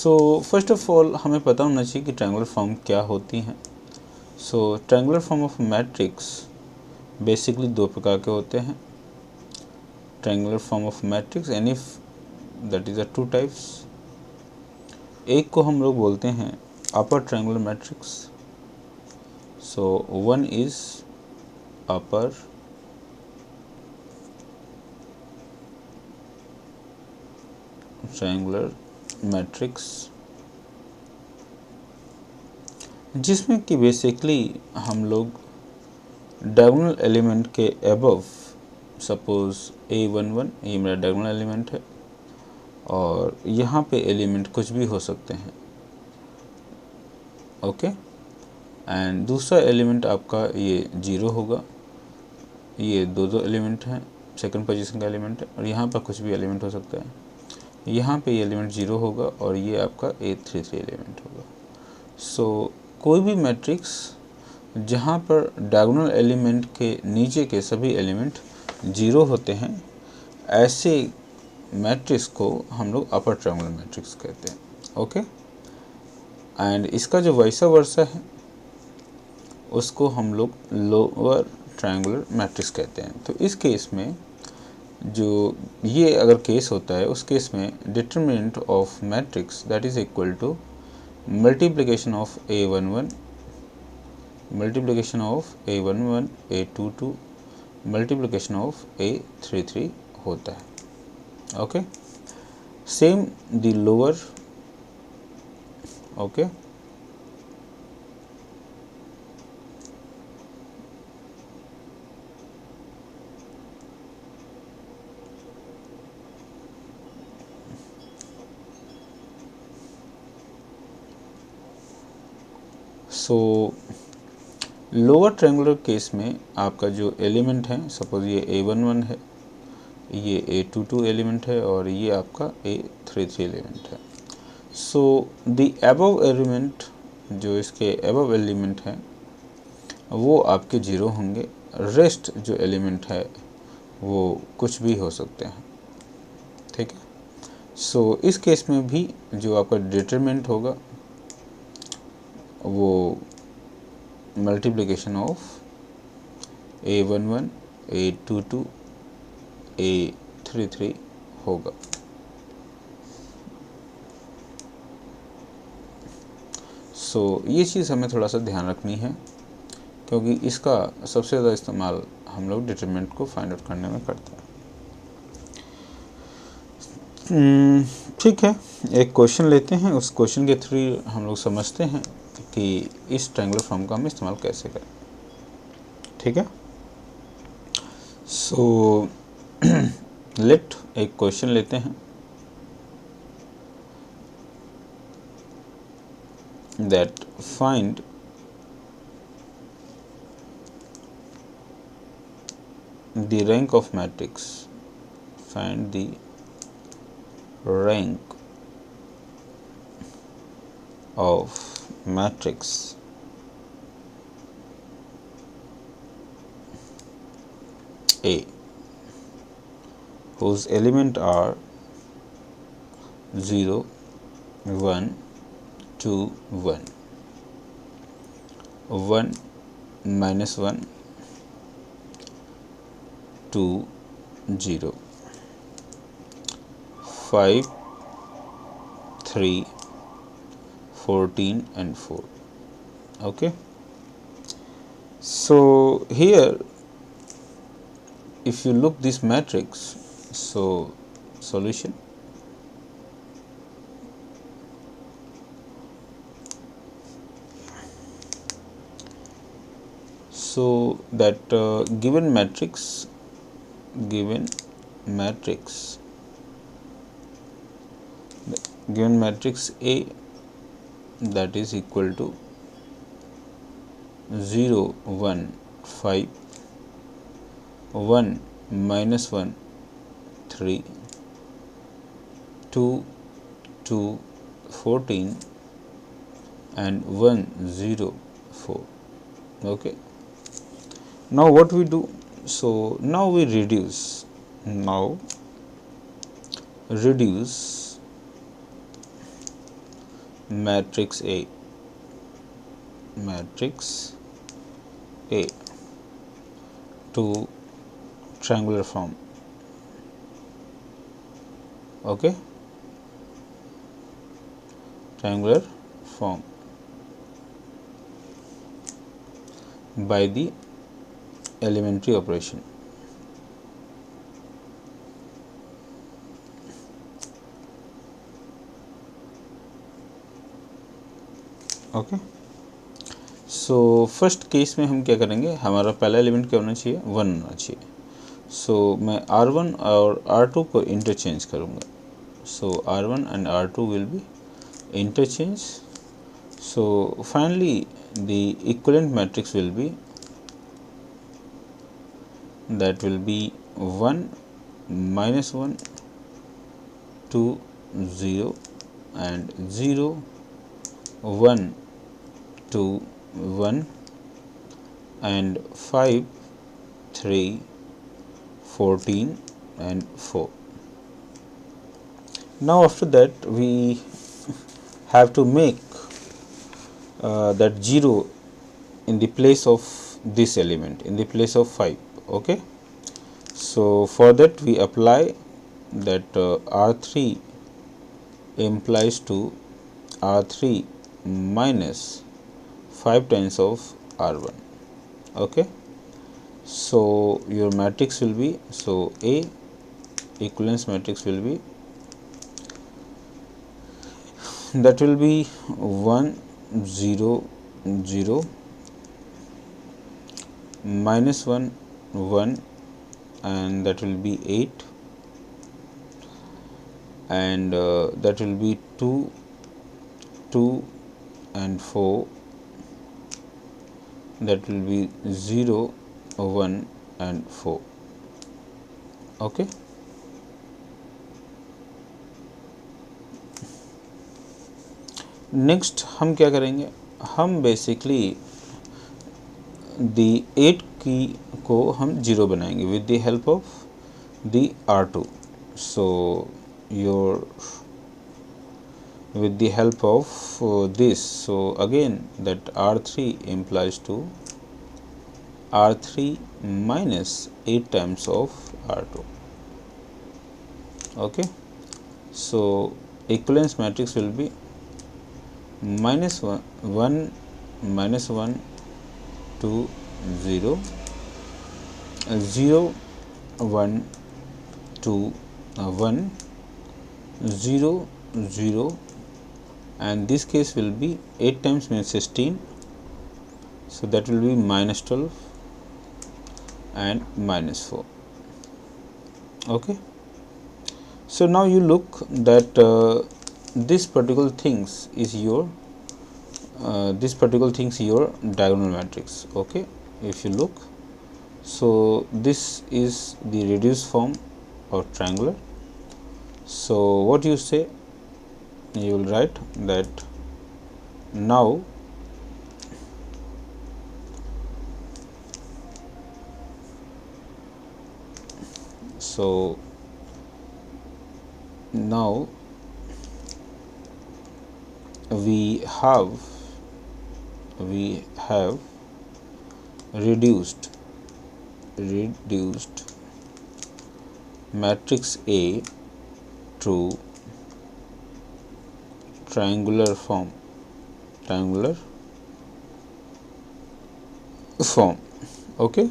So first of all हमें पता होना चाहिए कि ट्रायंगुलर फॉर्म क्या होती हैं। So triangular form of matrix basically दो प्रकार के होते हैं। Triangular form of matrix any that is two types. एक को हम लोग बोलते हैं upper triangular matrix. So one is upper triangular matrix, जिसमें कि बेसिकली हम लोग डायगोनल एलिमेंट के अबव, सपोज A11 ये मेरा डायगोनल एलिमेंट है और यहाँ पे एलिमेंट कुछ भी हो सकते हैं, ओके। एंड दूसरा एलिमेंट आपका ये 0 होगा। ये दो एलिमेंट हैं, सेकंड पोजीशन का एलिमेंट है और यहाँ पर कुछ भी एलिमेंट हो सकता है। यहाँ पे ये एलिमेंट 0 होगा और ये आपका A33 एलिमेंट होगा। सो कोई भी मैट्रिक्स जहाँ पर डायगोनल एलिमेंट के नीचे के सभी एलिमेंट 0 होते हैं, ऐसे मैट्रिक्स को हम लोग अपर ट्रायंगुलर मैट्रिक्स कहते हैं, ओके। एंड इसका जो वैसा वर्सा है उसको हम लोग लोअर ट्रायंगुलर मैट्रिक्स कहते हैं। तो इस केस में जो ये अगर केस होता है, उस केस में determinant of matrix that is equal to multiplication of A11 multiplication of A11 A22 multiplication of A33 होता है, okay. Same the lower, okay. So lower triangular case में आपका जो एलिमेंट है, सपोज ये A11 है, ये A22 एलिमेंट है और ये आपका A33 एलिमेंट है। सो द अबव एलिमेंट, जो इसके अबव एलिमेंट हैं वो आपके 0 होंगे। रेस्ट जो एलिमेंट है वो कुछ भी हो सकते हैं, ठीक है। सो इस केस में भी जो आपका डिटरमिनेंट होगा वो multiplication of A11 A22 A33 होगा। सो ये चीज़ हमें थोड़ा सा ध्यान रखनी है, क्योंकि इसका सबसे ज़्यादा इस्तेमाल हम लोग डिटरमिनेंट को फाइंड आउट करने में करते हैं। ठीक है, एक क्वेश्चन लेते हैं, उस क्वेश्चन के थ्रू हम लोग समझते हैं कि इस ट्रायंगुलर फॉर्म का हम इस्तेमाल कैसे करें, ठीक है। सो लेट एक क्वेश्चन लेते हैं that find the rank of matrix, find the rank of matrix A whose element are 0 1 2 1 1 minus 1 2 0 5 3 14 and 4, okay. So here if you look this matrix, so solution, so that given matrix A that is equal to 0 1 5 1 minus 1 3 2 2 14 and 1 0 4, okay. Now what we do, so now we reduce matrix A to triangular form. Okay, triangular form by the elementary operation. Okay, so first case में हम क्या करेंगे, हमारा पहला element क्या होना चाहिए, 1 होना चाहिए. सो मैं R1 और R2 को इंटरचेंज करूँगा. सो R1 and R2 will be interchange. So finally the equivalent matrix will be, that will be 1 minus 1 2 0 and 0 1 2 1 and 5 3 14 and 4. Now after that we have to make that 0 in the place of this element, in the place of 5. Okay, so for that we apply that R3 implies to R3 minus 5 times of R1. Okay, so your matrix will be, so A equivalence matrix will be, that will be 1 0 0 minus 1 1 and that will be 8 and that will be 2 2 and 4, that will be 0 1 and 4. Okay, next हम क्या करेंगे, हम basically the 8 की को हम 0 बनाएंगे with the help of the R2. So your with the help of this, so again that R3 implies to R3 minus 8 times of R2. Okay, so equivalence matrix will be minus 1 minus 1 2 0 0 1 2 1 0 0 and this case will be 8 times means 16, so that will be minus 12 and minus 4. Okay, so now you look that this particular things is your diagonal matrix. Okay, if you look, so this is the reduced form of triangular. So what you say, you will write that now so now we have reduced matrix A to triangular form. Okay,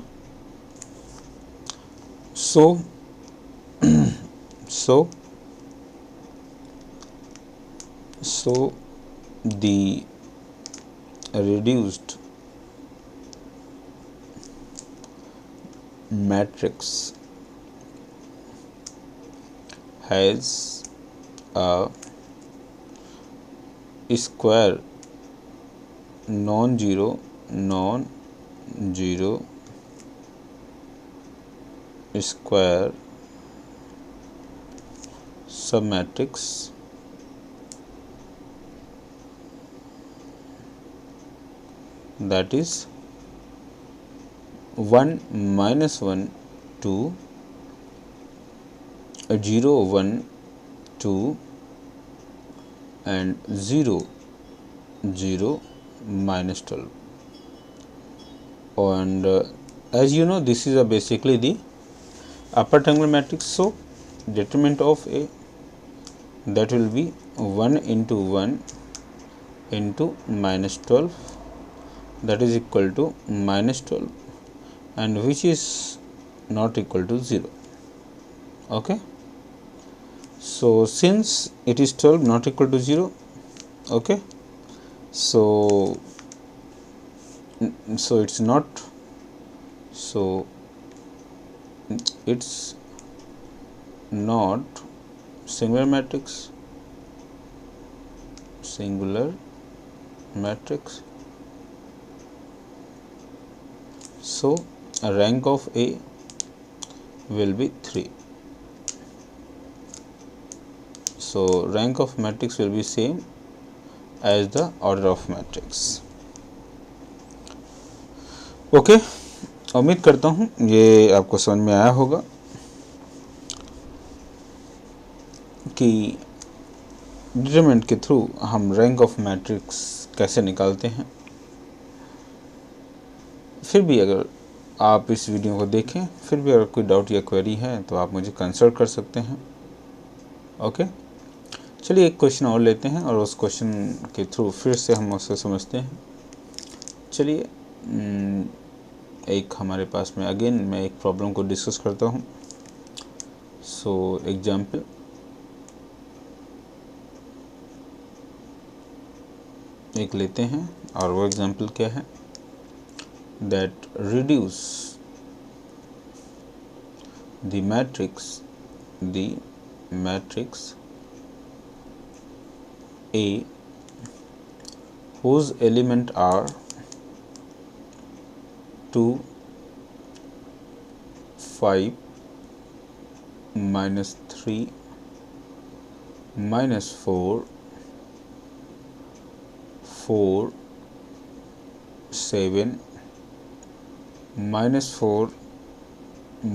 so the reduced matrix has a square non-zero square submatrix that is 1 minus 1 2 0 1 2 and 0 0, -12. And as you know, this is basically the upper triangular matrix. So determinant of A, that will be 1 into 1 into -12, that is equal to -12, and which is not equal to 0. Okay, so since it is 12 not equal to 0, okay, so it's not, so it's not singular matrix. So a rank of A will be 3. So rank of matrix will be same as the order of matrix. Okay, उम्मीद करता हूँ ये आपको समझ में आया होगा कि डिटरमिनेंट के थ्रू हम रैंक ऑफ मैट्रिक्स कैसे निकालते हैं। फिर भी अगर आप इस वीडियो को देखें, फिर भी अगर कोई डाउट या क्वेरी है तो आप मुझे कंसल्ट कर सकते हैं। ओके, चलिए एक क्वेश्चन और लेते हैं और उस क्वेश्चन के थ्रू फिर से हम उसे समझते हैं। चलिए एक हमारे पास में अगेन मैं एक प्रॉब्लम को डिस्कस करता हूँ। सो एग्जाम्पल, एक लेते हैं और वो एग्जाम्पल क्या है, that reduce the matrix A whose element are 2, 5, -3, -4, 4, 7, -4,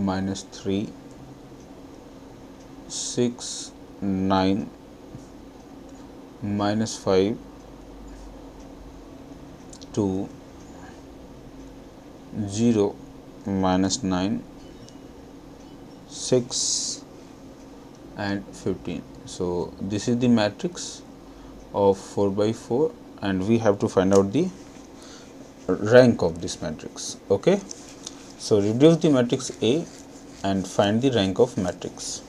-3, 6, 9, -5, 2, 0, -9, 6 and 15. So this is the matrix of 4 by 4 and we have to find out the rank of this matrix. Okay, so reduce the matrix A and find the rank of matrix.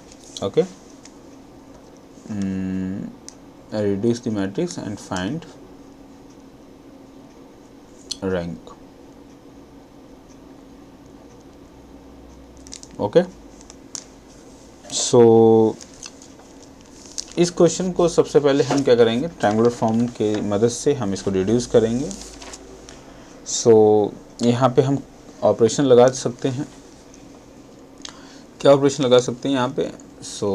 Okay, reduce the matrix and find rank. Okay, so इस question को सबसे पहले हम क्या करेंगे, triangular form के मदद से हम इसको रिड्यूस करेंगे। सो यहाँ पे हम ऑपरेशन लगा सकते हैं। क्या ऑपरेशन लगा सकते हैं यहाँ पे? सो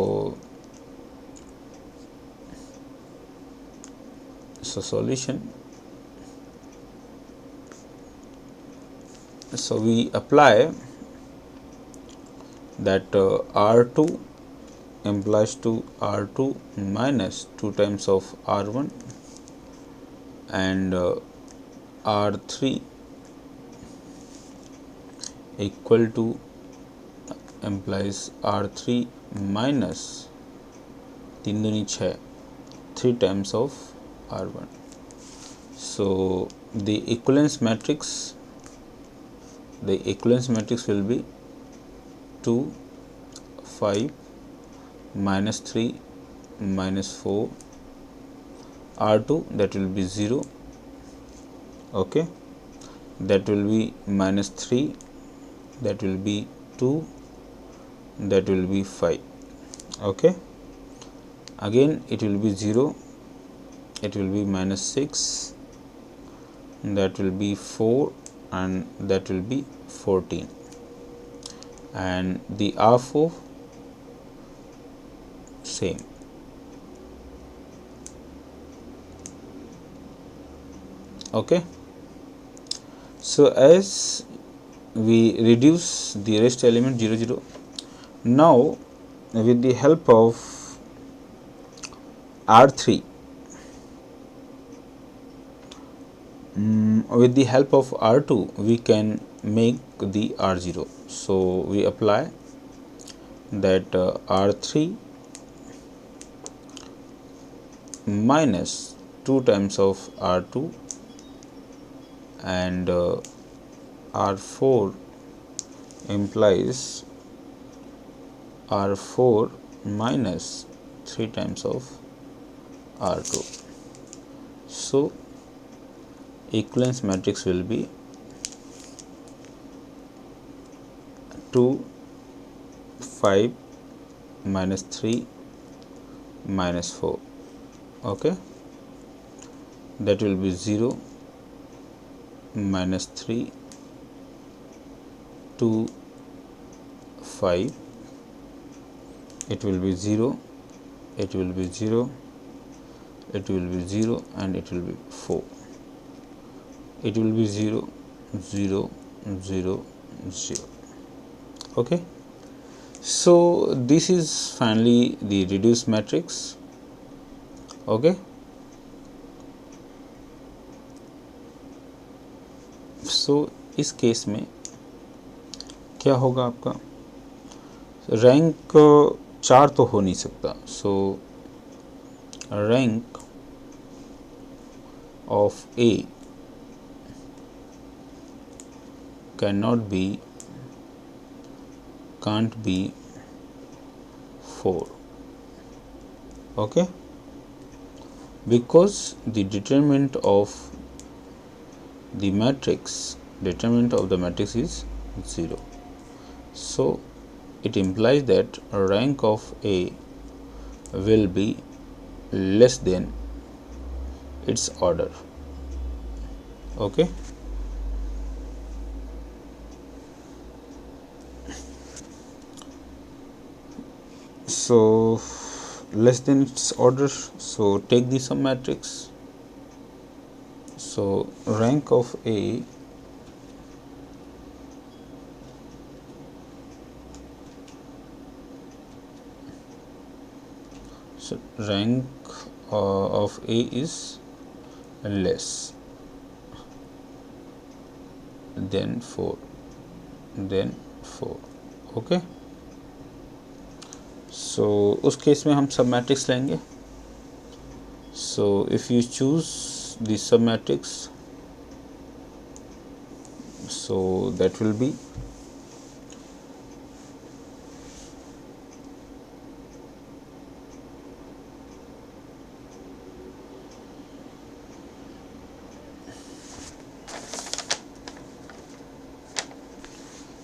solution, so we apply that R2 implies to R2 minus 2 times of R1 and R3 equal to implies R3 minus 3 दूनी 6, 3 times of R1. So the equivalence matrix will be 2, 5, -3, -4, R2 that will be 0. Okay, that will be -3, that will be 2, that will be 5. Okay, again it will be 0, it will be -6, that will be 4 and that will be 14, and the R4 same. Okay, so as we reduce the rest element 0, 0, now with the help of R3 with the help of R2 we can make the R0. So we apply that R3 minus 2 times of R2 and R4 implies R4 minus 3 times of R2. So equivalence matrix will be 2, 5 minus 3 minus 4. Okay, that will be 0 minus 3 2 5. It will be 0, it will be 0, it will be 0, and it will be 4. It will be 0 0 0 0. Okay, so this is finally the reduced matrix. Okay, so इस case में क्या होगा आपका, rank 4 तो हो नहीं सकता. सो rank of A cannot be, can't be 4. Okay, because the determinant of the matrix is 0. So it implies that rank of A will be less than its order. Okay, so less than its order, so take the sum matrix. So rank of A of A is less than 4. Okay, so उस case में हम सब matrix लेंगे. So if you choose the sub matrix, so that will be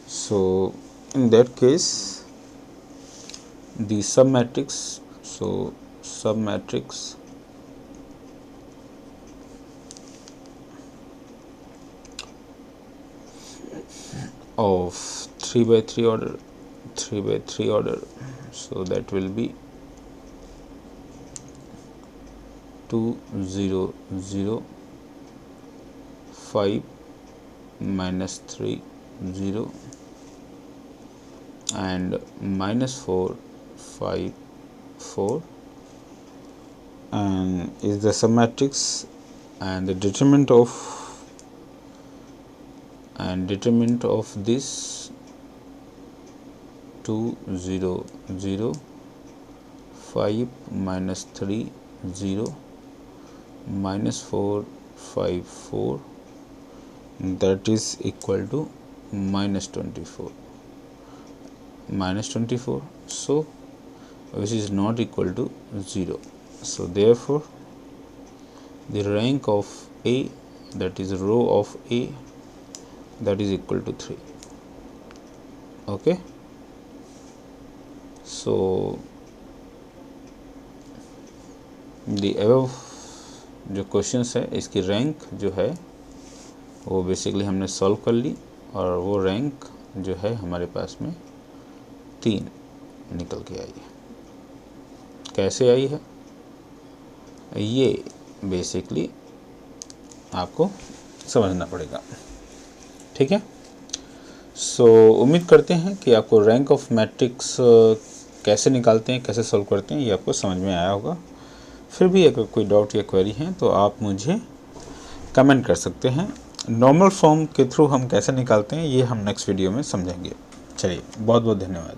so in that case the sub matrix, so sub matrix of 3 by 3 order, so that will be 2 0 0 5 minus 3 0 and minus 4 5 4, and is the sub matrix, and the determinant of this 2 0 0 5 minus 3 0 minus 4 5 4, that is equal to minus 24. So which is not equal to 0. So therefore the rank of A, that is row of A, that is equal to 3. Okay, so the above जो questions है इसकी rank जो है वो basically हमने solve कर ली, और वो रैंक जो है हमारे पास में 3 निकल के आई है. कैसे आई है ये बेसिकली आपको समझना पड़ेगा. ठीक है, सो उम्मीद करते हैं कि आपको रैंक ऑफ मैट्रिक्स कैसे निकालते हैं, कैसे सॉल्व करते हैं, ये आपको समझ में आया होगा. फिर भी अगर कोई डाउट या क्वेरी है तो आप मुझे कमेंट कर सकते हैं। नॉर्मल फॉर्म के थ्रू हम कैसे निकालते हैं ये हम नेक्स्ट वीडियो में समझेंगे। चलिए, बहुत बहुत धन्यवाद।